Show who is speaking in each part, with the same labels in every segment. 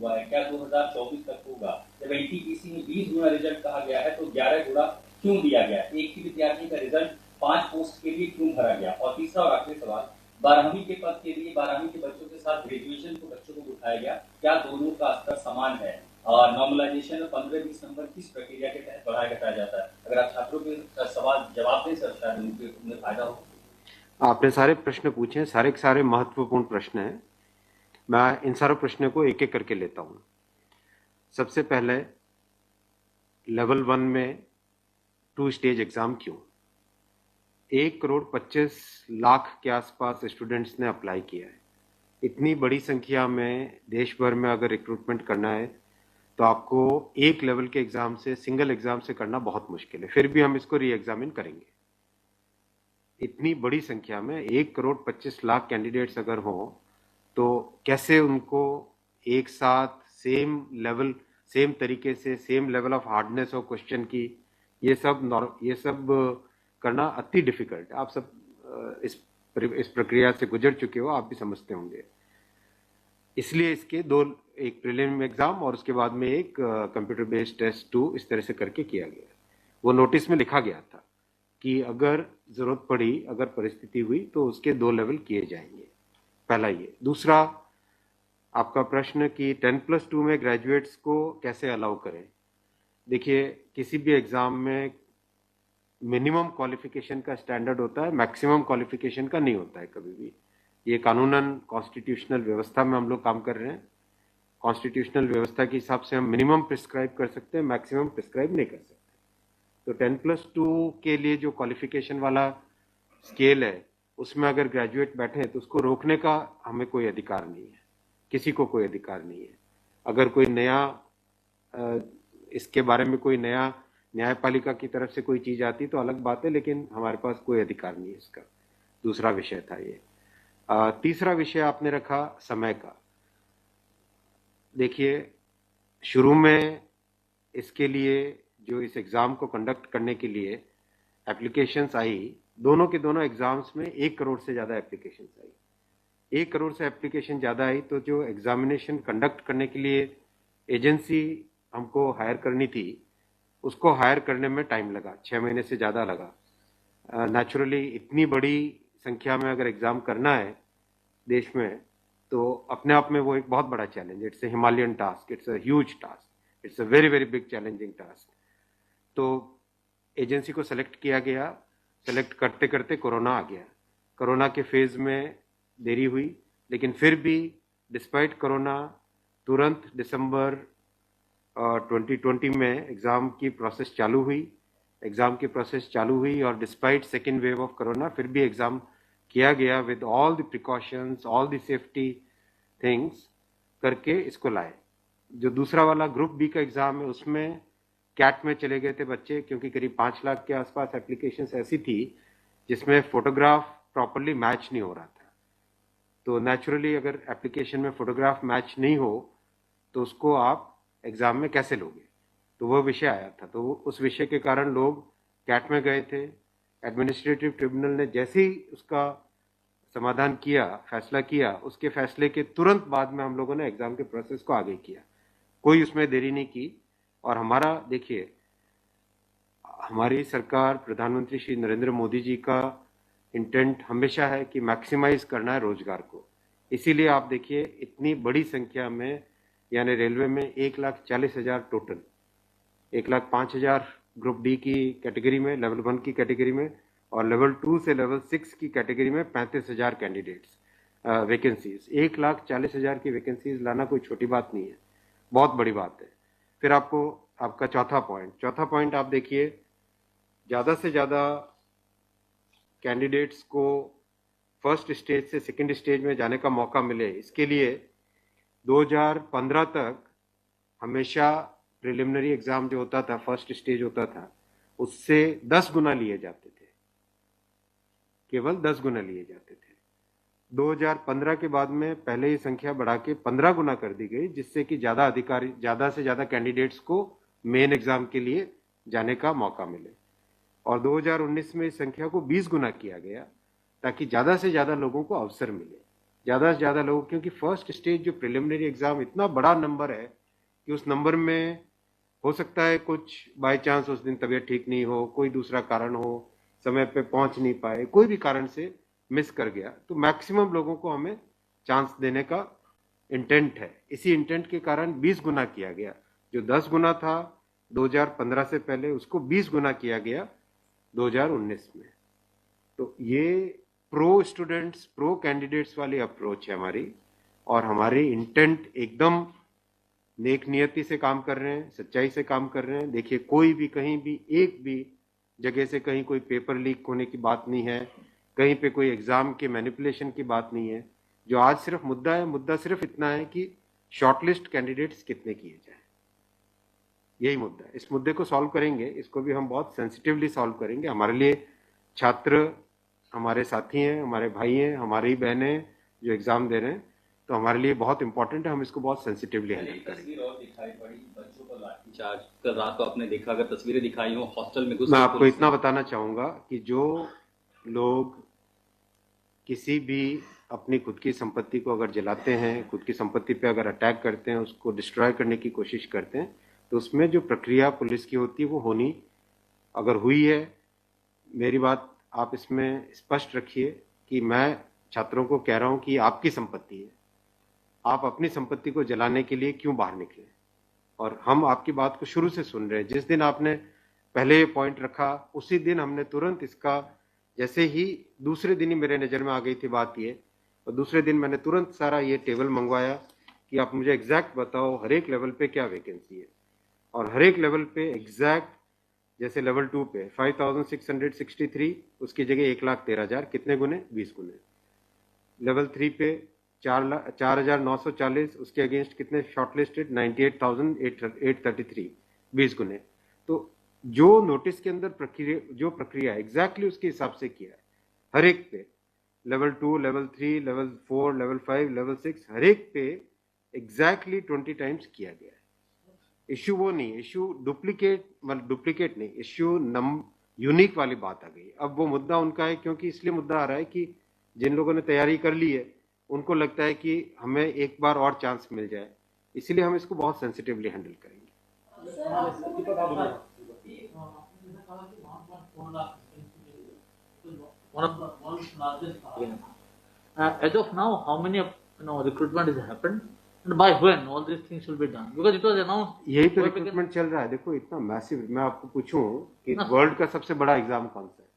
Speaker 1: हुआ है, क्या 2024 तक होगा? जब एनटीपीसी में 20 गुना रिजल्ट कहा गया है तो 11 गुना क्यों दिया गया? एक ही विद्यार्थी का रिजल्ट 5 पोस्ट के लिए क्यों भरा गया? और तीसरा और आखिरी सवाल, 12वीं के पद के लिए 12वीं के बच्चों के साथ ग्रेजुएशन के बच्चों को उठाया गया, क्या दोनों का स्तर समान है? और नॉर्मलाइजेशन में 15-20 नंबर किस प्रक्रिया के तहत बढ़ाया घटाया जाता है? अगर आप छात्रों के सवाल जवाब दें सर, शायद उन्हें फायदा हो।
Speaker 2: आपने सारे प्रश्न पूछे, सारे के सारे महत्वपूर्ण प्रश्न हैं। मैं इन सारे प्रश्नों को एक एक करके लेता हूं। सबसे पहले लेवल 1 में 2 स्टेज एग्जाम क्यों? 1,25,00,000 के आसपास स्टूडेंट्स ने अप्लाई किया है। इतनी बड़ी संख्या में देश भर में अगर रिक्रूटमेंट करना है तो आपको एक लेवल के एग्जाम से, सिंगल एग्जाम से करना बहुत मुश्किल है। फिर भी हम इसको री एग्जामिन करेंगे। इतनी बड़ी संख्या में 1,25,00,000 कैंडिडेट्स अगर हो तो कैसे उनको एक साथ सेम तरीके से, सेम लेवल ऑफ हार्डनेस और क्वेश्चन की, ये सब करना अति डिफिकल्ट है। आप सब इस प्रक्रिया से गुजर चुके हो, आप भी समझते होंगे। इसलिए इसके दो, एक प्रीलिम एग्जाम और उसके बाद में एक कंप्यूटर बेस्ड टेस्ट 2 इस तरह से करके किया गया। वो नोटिस में लिखा गया था कि अगर जरूरत पड़ी, अगर परिस्थिति हुई तो उसके 2 लेवल किए जाएंगे। पहला ये। दूसरा, आपका प्रश्न कि 10+2 में ग्रेजुएट्स को कैसे अलाउ करें। देखिए, किसी भी एग्जाम में मिनिमम क्वालिफिकेशन का स्टैंडर्ड होता है, मैक्सिमम क्वालिफिकेशन का नहीं होता है कभी भी। ये कानूनन कॉन्स्टिट्यूशनल व्यवस्था में हम लोग काम कर रहे हैं। कॉन्स्टिट्यूशनल व्यवस्था के हिसाब से हम मिनिमम प्रिस्क्राइब कर सकते हैं, मैक्सिमम प्रिस्क्राइब नहीं कर सकते। तो 10+2 के लिए जो क्वालिफिकेशन वाला स्केल है, उसमें अगर ग्रेजुएट बैठे हैं तो उसको रोकने का हमें कोई अधिकार नहीं है, किसी को कोई अधिकार नहीं है। अगर कोई नया इसके बारे में कोई नया न्यायपालिका की तरफ से कोई चीज आती तो अलग बात है, लेकिन हमारे पास कोई अधिकार नहीं है इसका। दूसरा विषय था ये। तीसरा विषय आपने रखा समय का। देखिए, शुरू में इसके लिए जो इस एग्जाम को कंडक्ट करने के लिए एप्लीकेशंस आई, दोनों के दोनों एग्जाम्स में 1 करोड़ से ज्यादा एप्लीकेशंस आई। 1 करोड़ से एप्लीकेशन ज्यादा आई तो जो एग्जामिनेशन कंडक्ट करने के लिए एजेंसी हमको हायर करनी थी, उसको हायर करने में टाइम लगा, 6 महीने से ज्यादा लगा। नेचुरली इतनी बड़ी संख्या में अगर एग्जाम करना है देश में तो अपने आप में वो एक बहुत बड़ा challenge. It's a Himalayan task, it's a huge task, it's a very very big challenging task. तो एजेंसी को सेलेक्ट किया गया। सेलेक्ट करते करते कोरोना आ गया। कोरोना के फेज में देरी हुई, लेकिन फिर भी डिस्पाइट कोरोना तुरंत दिसंबर 2020 में एग्जाम की प्रोसेस चालू हुई और despite second wave of corona फिर भी एग्जाम किया गया with all the precautions, all the safety things करके इसको लाए। जो दूसरा वाला ग्रुप बी का एग्जाम है उसमें कैट में चले गए थे बच्चे, क्योंकि करीब 5 लाख के आसपास एप्लीकेशंस ऐसी थी जिसमें फोटोग्राफ प्रॉपरली मैच नहीं हो रहा था। तो नेचुरली अगर एप्लीकेशन में फोटोग्राफ मैच नहीं हो तो उसको आप एग्जाम में कैसे लोगे, तो वो विषय आया था। तो उस विषय के कारण लोग कैट में गए थे। एडमिनिस्ट्रेटिव ट्रिब्यूनल ने जैसे ही उसका समाधान किया, फैसला किया, उसके फैसले के तुरंत बाद में हम लोगों ने एग्जाम के प्रोसेस को आगे किया। कोई उसमें देरी नहीं की। और हमारा, देखिए, हमारी सरकार, प्रधानमंत्री श्री नरेंद्र मोदी जी का इंटेंट हमेशा है कि मैक्सिमाइज करना है रोजगार को। इसीलिए आप देखिए, इतनी बड़ी संख्या में, यानी रेलवे में 1,40,000 टोटल, 1,05,000 ग्रुप डी की कैटेगरी में, लेवल 1 की कैटेगरी में, और लेवल 2 से लेवल 6 की कैटेगरी में 35,000 कैंडिडेट्स वैकेंसीज। 1,40,000 की वैकेंसीज लाना कोई छोटी बात नहीं है, बहुत बड़ी बात है। फिर आपका चौथा पॉइंट आप देखिए, ज्यादा से ज्यादा कैंडिडेट्स को फर्स्ट स्टेज से सेकंड स्टेज में जाने का मौका मिले, इसके लिए 2015 तक हमेशा प्रिलिमिनरी एग्जाम जो होता था, फर्स्ट स्टेज होता था, उससे 10 गुना लिए जाते थे, केवल 10 गुना लिए जाते थे। 2015 के बाद में पहले ही संख्या बढ़ा के 15 गुना कर दी गई, जिससे कि ज्यादा से ज्यादा कैंडिडेट्स को मेन एग्जाम के लिए जाने का मौका मिले। और 2019 में इस संख्या को 20 गुना किया गया ताकि ज्यादा से ज्यादा लोगों को अवसर मिले। ज़्यादा से ज़्यादा लोग, क्योंकि फर्स्ट स्टेज जो प्रिलिमिनरी एग्ज़ाम इतना बड़ा नंबर है कि उस नंबर में हो सकता है कुछ बाय चांस उस दिन तबीयत ठीक नहीं हो, कोई दूसरा कारण हो, समय पे पहुंच नहीं पाए, कोई भी कारण से मिस कर गया, तो मैक्सिमम लोगों को हमें चांस देने का इंटेंट है। इसी इंटेंट के कारण 20 गुना किया गया। जो 10 गुना था 2015 से पहले, उसको 20 गुना किया गया 2019 में। तो ये प्रो स्टूडेंट्स, प्रो कैंडिडेट्स वाली अप्रोच है हमारी, और हमारी इंटेंट एकदम नेक नियति से काम कर रहे हैं, सच्चाई से काम कर रहे हैं। देखिए, कोई भी कहीं भी एक भी जगह से कहीं कोई पेपर लीक होने की बात नहीं है, कहीं पे कोई एग्जाम के मैनिपुलेशन की बात नहीं है। जो आज सिर्फ मुद्दा है, मुद्दा सिर्फ इतना है कि शॉर्टलिस्ट कैंडिडेट्स कितने किए जाए, यही मुद्दा है। इस मुद्दे को सॉल्व करेंगे, इसको भी हम बहुत सेंसिटिवली सॉल्व करेंगे। हमारे लिए छात्र हमारे साथी हैं, हमारे भाई हैं, हमारी बहनें जो एग्जाम दे रहे हैं, तो हमारे लिए बहुत इंपॉर्टेंट है। हम इसको बहुत सेंसिटिवली हैंडल करेंगे।
Speaker 1: तस्वीर और दिखाई पड़ी बच्चों को लाठीचार्ज, कल रात को आपने देखा, अगर तस्वीरें दिखाई हो हॉस्टल में घुस,
Speaker 2: मैं आपको इतना बताना चाहूंगा कि जो लोग किसी भी अपनी खुद की संपत्ति को अगर जलाते हैं, खुद की संपत्ति पे अगर अटैक करते हैं, उसको डिस्ट्रॉय करने की कोशिश करते हैं, तो उसमें जो प्रक्रिया पुलिस की होती है वो होनी, अगर हुई है, मेरी बात आप इसमें स्पष्ट रखिए कि मैं छात्रों को कह रहा हूं कि आपकी संपत्ति है, आप अपनी संपत्ति को जलाने के लिए क्यों बाहर निकले। और हम आपकी बात को शुरू से सुन रहे हैं। जिस दिन आपने पहले ये पॉइंट रखा, उसी दिन हमने तुरंत इसका, जैसे ही दूसरे दिन ही मेरे नज़र में आ गई थी बात ये, और दूसरे दिन मैंने तुरंत सारा ये टेबल मंगवाया कि आप मुझे एग्जैक्ट बताओ हर एक लेवल पे क्या वैकेंसी है। और हर एक लेवल पे एग्जैक्ट, जैसे लेवल 2 पे 5663, उसकी जगह 1,13,000, कितने गुने? 20 गुने। लेवल 3 पे 4,940, उसके अगेंस्ट कितने शॉर्टलिस्टेड? 98,833, 20 गुने। तो जो नोटिस के अंदर प्रक्रिया एग्जैक्टली उसके हिसाब से किया है हर एक पे, level 2, level 3, level 4, level 5, level 6, हर एक पे एग्जैक्टली 20 टाइम्स किया गया है। इश्यू वो नहीं, इश्यू डुप्लीकेट नहीं, इश्यू यूनिक वाली बात आ गई। अब वो मुद्दा उनका है, क्योंकि इसलिए मुद्दा आ रहा है कि जिन लोगों ने तैयारी कर ली है उनको लगता है कि हमें एक बार और चांस मिल जाए, इसीलिए हम इसको बहुत सेंसिटिवली हैंडल करेंगे।
Speaker 3: As of now, how many recruitment has happened, and by when all these things will be done? Because it was announced.
Speaker 2: यही तो रिक्रूटमेंट चल रहा है। देखो, इतना मैसिव, मैं आपको पूछूं कि वर्ल्ड का सबसे बड़ा एग्जाम कौन सा है?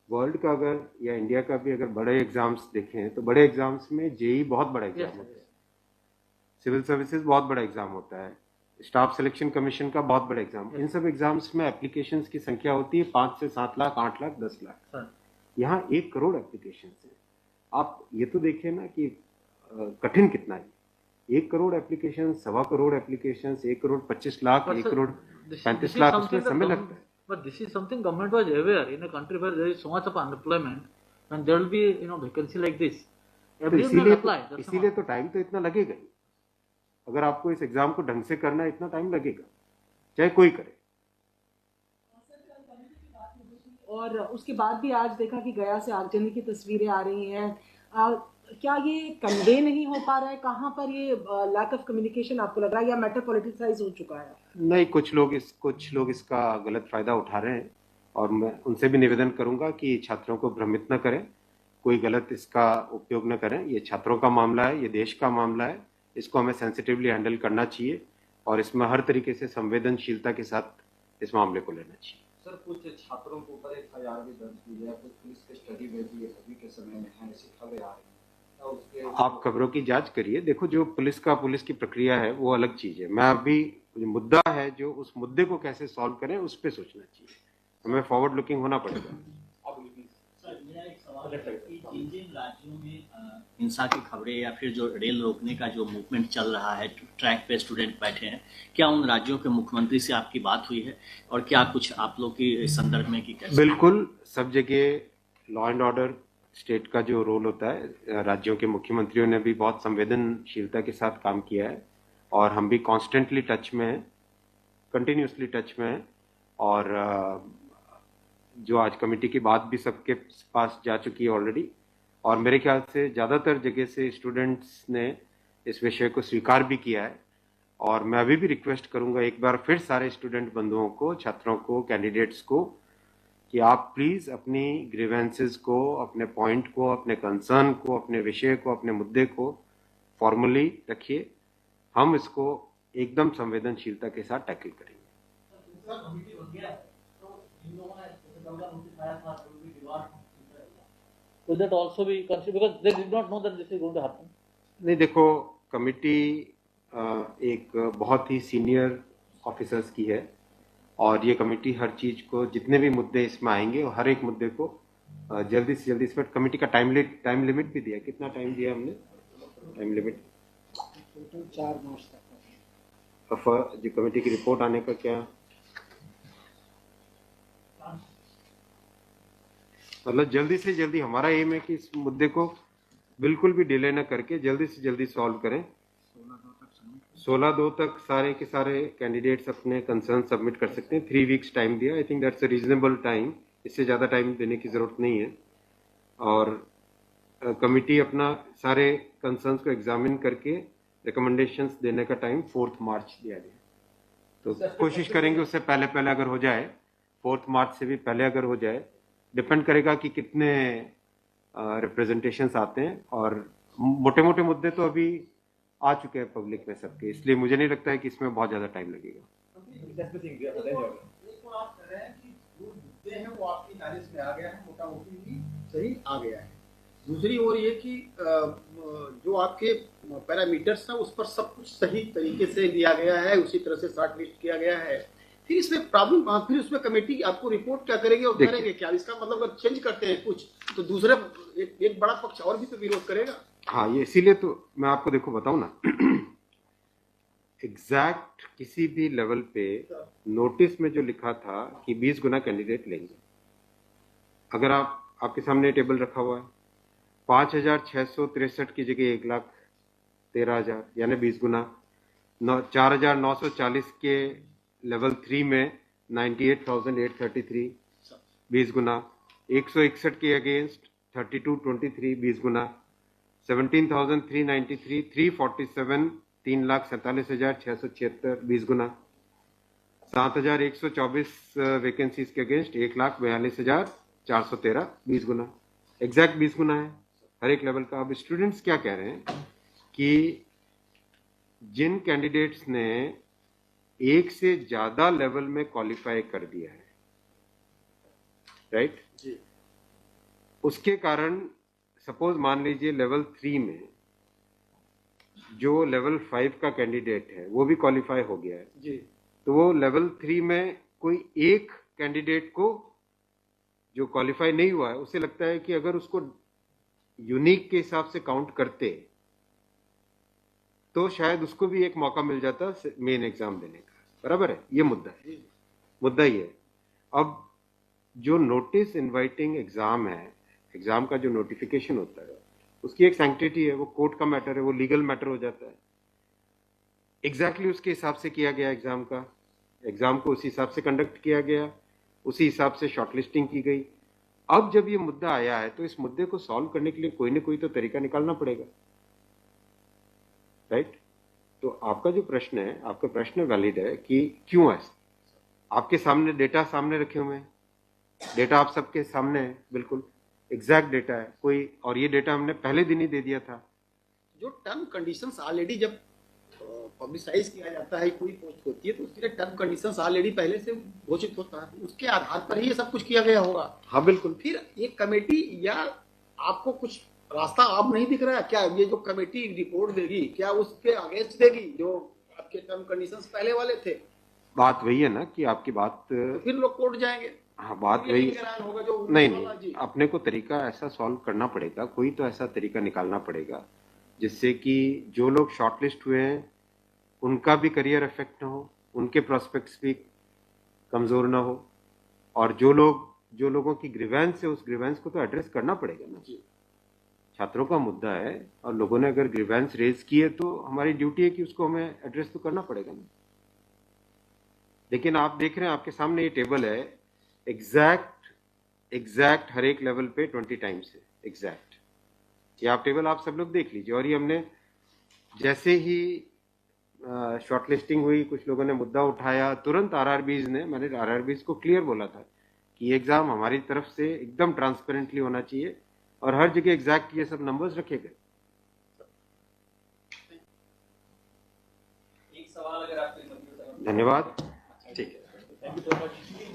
Speaker 2: वर्ल्ड का अगर, या इंडिया का भी अगर बड़े एग्जाम्स देखें, तो बड़े एग्जाम्स में जेई बहुत बड़ा एग्जाम होता है, सिविल सर्विसेज बहुत बड़ा एग्जाम होता है, स्टाफ सिलेक्शन कमीशन का बहुत बड़ा एग्जाम। इन सब एग्जाम्स में एप्लीकेशंस की संख्या होती है 5 से 7 लाख, 8 लाख, 10 लाख। यहाँ 1 करोड़ एप्लीकेशंस है। आप ये तो देखिए ना कि कठिन कितना है। 1 करोड़ एप्लीकेशन, 1.25 करोड़ एप्लीकेशन, 1 करोड़ 25 लाख, 1 करोड़ 35 लाख, उसमें समय लगता है।
Speaker 3: But this is something government was aware. In a country where there is so much of unemployment, and there will be vacancy like this,
Speaker 2: तो
Speaker 3: everyone will apply.
Speaker 2: इसीलिए तो टाइम तो इतना लगेगा ही। अगर आपको इस एग्जाम को ढंग से करना है, इतना टाइम लगेगा, चाहे कोई करे।
Speaker 4: और उसके बाद भी आज देखा कि गया से आगजनी की तस्वीरें आ रही हैं। क्या ये कन्वे नहीं हो पा रहा है? कहाँ पर ये लैक ऑफ कम्युनिकेशन आपको लग रहा है, या मैटर पॉलिटिसाइज हो चुका है?
Speaker 2: नहीं, कुछ लोग इसका गलत फायदा उठा रहे हैं, और मैं उनसे भी निवेदन करूंगा कि छात्रों को भ्रमित न करें, कोई गलत इसका उपयोग न करें। ये छात्रों का मामला है, ये देश का मामला है, इसको हमें सेंसिटिवली हैंडल करना चाहिए, और इसमें हर तरीके से संवेदनशीलता के साथ इस मामले को लेना चाहिए।
Speaker 5: सर, कुछ छात्रों के ऊपर FIR भी दर्ज की है, कुछ पुलिस के स्टडी में भी अभी के समय में है, ऐसी खबरें आ रही हैं।
Speaker 2: आप खबरों की जांच करिए। देखो, जो पुलिस की प्रक्रिया है वो अलग चीज है। मैं अभी मुद्दा है, जो उस मुद्दे को कैसे सॉल्व करें उस पर सोचना चाहिए, हमें फॉरवर्ड लुकिंग होना पड़ेगा।
Speaker 1: मेरा एक सवाल है कि जिन राज्यों में हिंसा की खबरें या फिर जो रेल रोकने का जो मूवमेंट चल रहा है, ट्रैक पे स्टूडेंट बैठे हैं, क्या उन राज्यों के मुख्यमंत्री से आपकी बात हुई है, और क्या कुछ आप लोग की संदर्भ में की कैसे?
Speaker 2: बिल्कुल, सब जगह लॉ एंड ऑर्डर स्टेट का जो रोल होता है, राज्यों के मुख्यमंत्रियों ने भी बहुत संवेदनशीलता के साथ काम किया है, और हम भी कॉन्स्टेंटली टच में हैं, कंटिन्यूसली टच में हैं। और जो आज कमेटी की बात भी सबके पास जा चुकी है ऑलरेडी, और मेरे ख्याल से ज़्यादातर जगह से स्टूडेंट्स ने इस विषय को स्वीकार भी किया है। और मैं अभी भी रिक्वेस्ट करूंगा एक बार फिर सारे स्टूडेंट बंधुओं को, छात्रों को, कैंडिडेट्स को कि आप प्लीज़ अपनी ग्रीवेंसेस को, अपने पॉइंट को, अपने कंसर्न को, अपने विषय को, अपने मुद्दे को फॉर्मली रखिए। हम इसको एकदम संवेदनशीलता के साथ टैकल करेंगे।
Speaker 3: Will that also be considered because they did not know that this is going to happen?
Speaker 2: नहीं, देखो, कमिटी एक बहुत ही सीनियर ऑफिसर्स की है और ये कमेटी हर चीज को, जितने भी मुद्दे इसमें आएंगे और हर एक मुद्दे को जल्दी से जल्दी, इसमें कमेटी का टाइम लिमिट भी दिया। कितना टाइम दिया हमने? टाइम लिमिट
Speaker 6: टोटल 4 मार्च तक।
Speaker 2: जो कमेटी की रिपोर्ट आने का क्या मतलब, जल्दी से जल्दी हमारा एम है कि इस मुद्दे को बिल्कुल भी डिले न करके जल्दी से जल्दी सॉल्व करें। 16/2 तक सारे के सारे कैंडिडेट्स अपने कंसर्न सबमिट कर सकते हैं। 3 वीक्स टाइम दिया। I think that's a reasonable time. इससे ज़्यादा टाइम देने की ज़रूरत नहीं है। और कमिटी अपना सारे कंसर्न्स को एग्जामिन करके रिकमेंडेशंस देने का टाइम 4 मार्च दिया गया। तो कोशिश करेंगे उससे पहले अगर हो जाए, 4 मार्च से भी पहले अगर हो जाए। डिपेंड करेगा कि कितने रिप्रेजेंटेशंस आते हैं। और मोटे मोटे मुद्दे तो अभी आ चुके हैं पब्लिक में सबके, इसलिए मुझे नहीं लगता है कि इसमें बहुत ज़्यादा टाइम लगेगा।
Speaker 6: वो आपकी नॉलेज में आ गया है, मोटा मोटी सही आ गया है। दूसरी ओर ये कि जो आपके पैरामीटर्स हैं उस पर सब कुछ सही तरीके से लिया गया है, उसी तरह से शॉर्ट लिस्ट किया गया है। फिर इसमें प्रॉब्लम, फिर उसमें कमेटी आपको रिपोर्ट क्या करेगी और करेंगे क्या? इसका मतलब अगर चेंज करते हैं कुछ तो दूसरे एक बड़ा पक्ष और भी तो विरोध करेगा।
Speaker 2: हाँ, ये इसीलिए तो मैं आपको देखो बताऊं ना, एग्जैक्ट किसी भी लेवल पे नोटिस में जो लिखा था कि 20 गुना कैंडिडेट लेंगे, अगर आपके सामने टेबल रखा हुआ है, 5,663 की जगह 1,13,000 यानी 20 गुना। 4,940 के लेवल 3 में 98,833 20 गुना। 161 के अगेंस्ट 3223 20 गुना। 17,393 347 3,47,676 20 गुना। 7,124 वैकेंसीज के अगेंस्ट 1,42,413 20 गुना। एग्जैक्ट 20 गुना है हर एक लेवल का। अब स्टूडेंट्स क्या कह रहे हैं कि जिन कैंडिडेट्स ने एक से ज्यादा लेवल में क्वालिफाई कर दिया है, राइट जी, उसके कारण सपोज मान लीजिए लेवल 3 में जो लेवल 5 का कैंडिडेट है वो भी क्वालिफाई हो गया है जी, तो वो लेवल 3 में कोई एक कैंडिडेट को जो क्वालिफाई नहीं हुआ है, उसे लगता है कि अगर उसको यूनिक के हिसाब से काउंट करते तो शायद उसको भी एक मौका मिल जाता मेन एग्जाम देने का। बराबर है, ये मुद्दा ही है। अब जो नोटिस इनवाइटिंग एग्जाम है, एग्जाम का जो नोटिफिकेशन होता है उसकी एक सैंक्टिटी है, वो कोर्ट का मैटर है, वो लीगल मैटर हो जाता है। एग्जैक्टली उसके हिसाब से किया गया एग्जाम को उसी हिसाब से कंडक्ट किया गया, उसी हिसाब से शॉर्टलिस्टिंग की गई। अब जब ये मुद्दा आया है तो इस मुद्दे को सॉल्व करने के लिए कोई ना कोई तो तरीका निकालना पड़ेगा, राइट? तो आपका जो प्रश्न है, आपका प्रश्न वैलिड है कि क्यों ऐसा। आपके सामने डेटा सामने रखे हुए हैं, डेटा आप सबके सामने है, बिल्कुल एग्जैक्ट डेटा है कोई, और ये डेटा हमने पहले दिन ही दे दिया था।
Speaker 6: जो टर्म कंडीशंस ऑलरेडी जब पब्लिसाइज किया जाता है, कोई पोस्ट होती है तो उसके लिए टर्म कंडीशंस ऑलरेडी पहले से घोषित होता है, उसके आधार पर ही ये सब कुछ किया गया होगा।
Speaker 2: हाँ बिल्कुल।
Speaker 6: फिर ये कमेटी या आपको कुछ रास्ता आप नहीं दिख रहा है क्या? ये जो कमेटी रिपोर्ट देगी क्या उसके अगेंस्ट देगी जो आपके टर्म कंडीशंस पहले वाले थे?
Speaker 2: बात वही है ना कि आपकी बात,
Speaker 6: तो फिर लोग कोर्ट जाएंगे।
Speaker 2: हाँ, बात वही
Speaker 6: होगा जो
Speaker 2: नहीं, अपने को तरीका ऐसा सॉल्व करना पड़ेगा, कोई तो ऐसा तरीका निकालना पड़ेगा जिससे कि जो लोग शॉर्टलिस्ट हुए हैं उनका भी करियर इफेक्ट ना हो, उनके प्रोस्पेक्ट्स भी कमजोर ना हो, और जो लोगों की ग्रीवेंस है उस ग्रीवेंस को तो एड्रेस करना पड़ेगा ना। छात्रों का मुद्दा है और लोगों ने अगर ग्रीवेंस रेज की है तो हमारी ड्यूटी है कि उसको हमें एड्रेस तो करना पड़ेगा ना। लेकिन आप देख रहे हैं आपके सामने ये टेबल है, एग्जैक्ट हर एक लेवल पे 20 टाइम्स है एग्जैक्ट। ये आप टेबल आप सब लोग देख लीजिए। और ये हमने जैसे ही शॉर्ट लिस्टिंग हुई, कुछ लोगों ने मुद्दा उठाया, तुरंत मैंने आरआरबीज को क्लियर बोला था कि ये एग्जाम हमारी तरफ से एकदम ट्रांसपेरेंटली होना चाहिए और हर जगह एग्जैक्ट ये सब नंबर्स रखे गए।
Speaker 1: एक सवाल अगर आपके
Speaker 2: धन्यवाद।
Speaker 1: ठीक है, थैंक यू सो मच।